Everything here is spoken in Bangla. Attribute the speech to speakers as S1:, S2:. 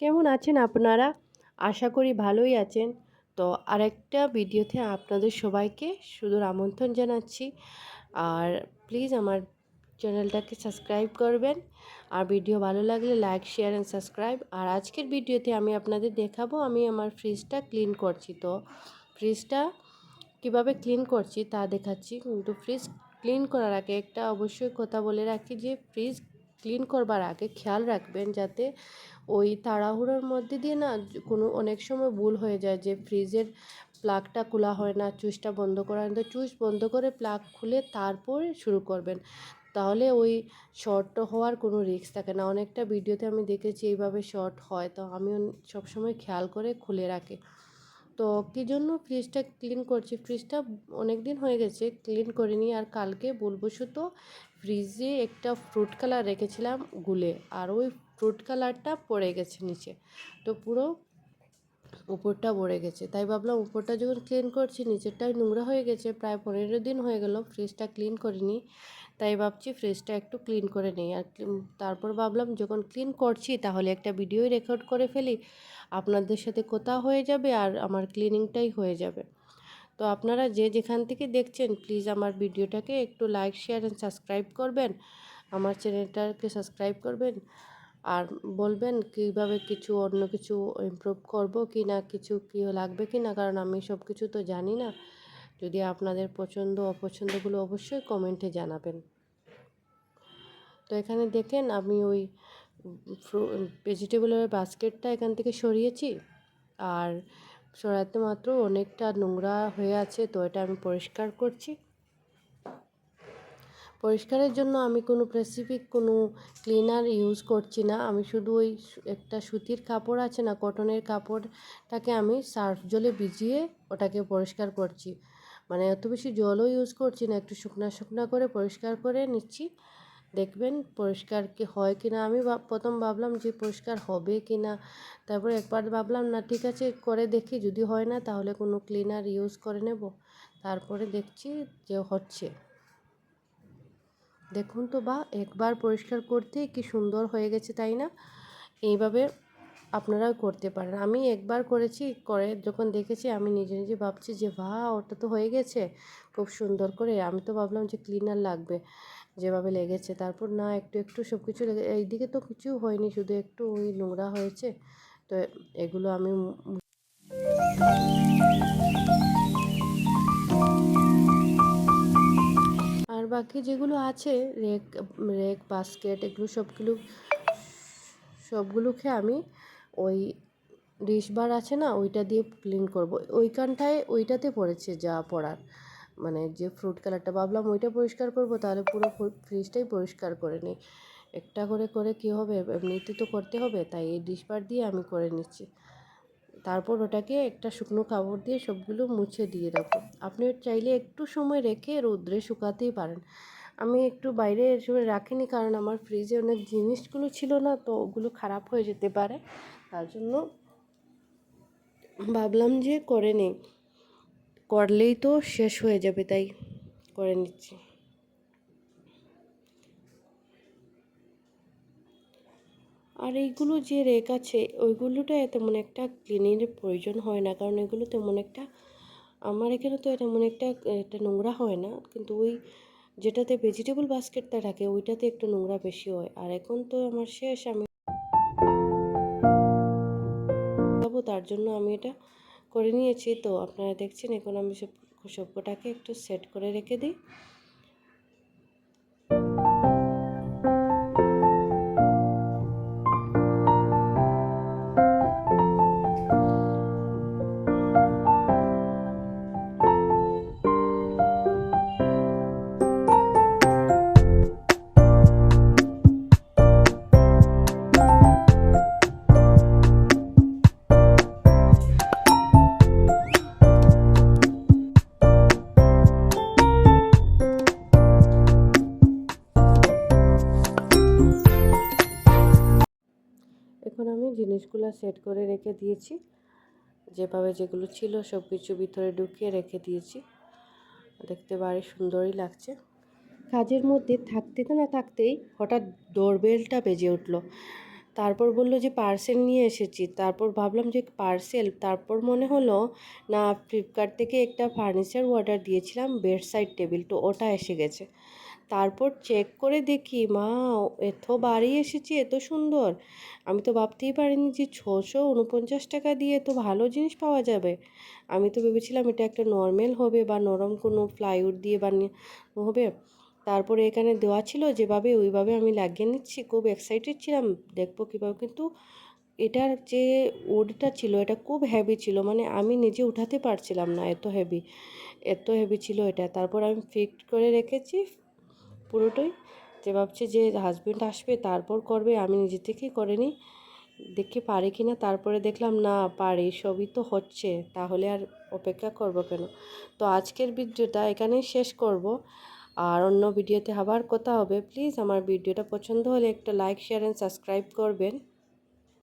S1: কেমন আছেন আপনারা? আশা করি ভালোই আছেন। তো আরেকটা ভিডিওতে আপনাদের সবাইকে সুদূর আমন্ত্রণ জানাচ্ছি। আর প্লিজ আমার চ্যানেলটাকে সাবস্ক্রাইব করবেন। আর ভিডিও ভালো লাগলে লাইক, শেয়ার অ্যান্ড সাবস্ক্রাইব। আর আজকের ভিডিওতে আমি আপনাদের দেখাবো আমি আমার ফ্রিজটা ক্লিন করছি। তো ফ্রিজটা কিভাবে ক্লিন করছি তা দেখাচ্ছি। কিন্তু ফ্রিজ ক্লিন করার আগে একটা অবশ্যই কথা বলে রাখি যে ফ্রিজ ক্লিন করবার আগে খেয়াল রাখবেন যাতে ওই তাড়াহুড়োর মধ্যে দিয়ে না কোনো অনেক সময় ভুল হয়ে যায় যে ফ্রিজের প্লাগটা খোলা হয় না, সুইচটা বন্ধ করা হয় না। তো সুইচ বন্ধ করে প্লাগ খুলে তারপরে শুরু করবেন, তাহলে ওই শর্ট হওয়ার কোনো রিস্ক থাকে না। অনেকটা ভিডিওতে আমি দেখেছি এইভাবে শর্ট হয়, তো আমি সবসময় খেয়াল করে খুলে রাখি। তো কী জন্য ফ্রিজটা ক্লিন করছি, ফ্রিজটা অনেক দিন হয়ে গেছে ক্লিন করিনি। আর কালকে ভুলবশত ফ্রিজে একটা ফ্রুট কালার রেখেছিলাম গুলে, আর ওই ফ্রুট কালারটা পড়ে গেছে নিচে, তো পুরো উপরটা ভরে গেছে। তাই ভাবলাম উপরটা যখন ক্লিন করছি নিচেরটাই নোংরা হয়ে গেছে, প্রায় 15 দিন হয়ে গেল ফ্রিজটা ক্লিন করিনি। তাই ভাবছি ফ্রিজটা একটু ক্লিন করে নিই। আর তারপর ভাবলাম যখন ক্লিন করছি তাহলে একটা ভিডিওই রেকর্ড করে ফেলি, আপনাদের সাথে কথা হয়ে যাবে আর আমার ক্লিনিংটাই হয়ে যাবে। তো আপনারা যে যেখান থেকে দেখছেন প্লিজ আমার ভিডিওটাকে একটু লাইক, শেয়ার অ্যান্ড সাবস্ক্রাইব করবেন, আমার চ্যানেলটাকে সাবস্ক্রাইব করবেন। আর বলবেন কীভাবে কিছু অন্য কিছু ইমপ্রুভ করব কি না, কিছু কী লাগবে কি না, কারণ আমি সব কিছু তো জানি না। যদি আপনাদের পছন্দ অপছন্দগুলো অবশ্যই কমেন্টে জানাবেন। তো এখানে দেখেন আমি ওই ভেজিটেবলের বাস্কেটটা এখান থেকে সরিয়েছি, আর সরাতে মাত্র অনেকটা নোংরা হয়ে আছে, তো এটা আমি পরিষ্কার করছি। পরিষ্কারের জন্য আমি কোনো স্পেসিফিক কোনো ক্লিনার ইউজ করছি না। আমি শুধু ওই একটা সুতির কাপড় আছে না, কটনের কাপড়টাকে আমি সার্ফ জলে ভিজিয়ে ওটাকে পরিষ্কার করছি। মানে এত বেশি জলও ইউজ করছি না, একটু শুকনা শুকনা করে পরিষ্কার করে নিচ্ছি। দেখবেন পরিষ্কার কি হয় কি না। আমি প্রথম ভাবলাম যে পরিষ্কার হবে কি না, তারপর একবার ভাবলাম না ঠিক আছে করে দেখি, যদি হয় না তাহলে কোনো ক্লিনার ইউজ করে নেব। তারপরে দেখছি যে হচ্ছে। দেখুন তো, বা একবার পরিষ্কার করতেই কি সুন্দর হয়ে গেছে, তাই না? এইভাবে আপনারাও করতে পারেন। আমি একবার করেছি, করে যখন দেখেছি আমি নিজে নিজে ভাবছি যে ওটা তো হয়ে গেছে খুব সুন্দর করে। আমি তো ভাবলাম যে ক্লিনার লাগবে, যেভাবে লেগেছে। তারপর না, একটু একটু সব কিছু লেগে, এইদিকে তো কিছু হয়নি, শুধু একটু ওই নোংরা হয়েছে। তো এগুলো আমি আর বাকি যেগুলো আছে রেক রেক বাস্কেট এগুলো সবগুলোকে আমি ওই ডিশবার আছে না ওইটা দিয়ে ক্লিন করব। ওইখানটায় ওইটাতে পড়েছে যা পড়ার, মানে যে ফ্রুট কালারটা, ভাবলাম ওইটা পরিষ্কার করব, তাহলে পুরো ফ্রিজটাই পরিষ্কার করে নিই। একটা করে করে কী হবে, এমনিতে তো করতে হবে, তাই এই ডিশবার দিয়ে আমি করে নিচ্ছি। তারপর ওটাকে একটা শুকনো কাপড় দিয়ে সবগুলো মুছে দিয়ে রাখবো। আপনি চাইলে একটু সময় রেখে রৌদ্রে শুকাতেই পারেন। আমি একটু বাইরে সময় রাখিনি, কারণ আমার ফ্রিজে অনেক জিনিসগুলো ছিল না, তো ওগুলো খারাপ হয়ে যেতে পারে। তার জন্য ভাবলাম যে করে নিই, করলেই তো শেষ হয়ে যাবে, তাই করে নিচ্ছি। আর এইগুলো যে রেক আছে ওইগুলোটা তেমন একটা ক্লিনিংয়ের প্রয়োজন হয় না, কারণ এগুলো তেমন একটা, আমার এখানে তো তেমন একটা নোংরা হয় না। কিন্তু ওই যেটাতে ভেজিটেবল বাস্কেটটা থাকে ওইটাতে একটু নোংরা বেশি হয়। আর এখন তো আমার শেষ, আমি যাবো, তার জন্য আমি এটা করে নিয়েছি। তো আপনারা দেখছেন এখন আমি সবকটাকে একটু সেট করে রেখে দিই। এখন আমি জিনিসগুলো সেট করে রেখে দিয়েছি, যেভাবে যেগুলো ছিল সব কিছু ভিতরে ঢুকিয়ে রেখে দিয়েছি। দেখতে ভারী সুন্দরই লাগছে। কাজের মধ্যে থাকতে না থাকতেই হঠাৎ ডোরবেলটা বেজে উঠলো। তারপর বলল যে পার্সেল নিয়ে এসেছি। তারপর ভাবলাম যে পার্সেল, তারপর মনে হলো না, ফ্লিপকার্ট থেকে একটা ফার্নিচার অর্ডার দিয়েছিলাম, বেড সাইড টেবিল, তো ওটা এসে গেছে। তারপর চেক করে দেখি, মা, এত বাড়ি এসেছে, এত সুন্দর! আমি তো ভাবতেই পারিনি যে 649 টাকা দিয়ে এত ভালো জিনিস পাওয়া যাবে। আমি তো ভেবেছিলাম এটা একটা নর্মাল হবে বা নরম কোনো প্লাইউড দিয়ে বানিয়ে হবে। তারপরে এখানে দেওয়া ছিল যেভাবে, ওইভাবে আমি লাগিয়ে নিচ্ছি। খুব এক্সাইটেড ছিলাম দেখবো কীভাবে, কিন্তু এটার যে উডটা ছিল এটা খুব হেভি ছিল, মানে আমি নিজে উঠাতে পারছিলাম না, এত হেভি, এত হেভি ছিল এটা। তারপর আমি ফিক্সড করে রেখেছি পুরোটাই, যে ভাবছি যে হাজব্যান্ড আসবে তারপর করবে, আমি নিজে থেকেই করে নিই, দেখি পারে কি না। তারপরে দেখলাম না, পারে, সবই তো হচ্ছে, তাহলে আর অপেক্ষা করব কেন। তো আজকের ভিডিওটা এখানেই শেষ করব, আর অন্য ভিডিওতে আবার কথা হবে। প্লিজ আমার ভিডিওটা পছন্দ হলে একটা লাইক, শেয়ার অ্যান্ড সাবস্ক্রাইব করবেন।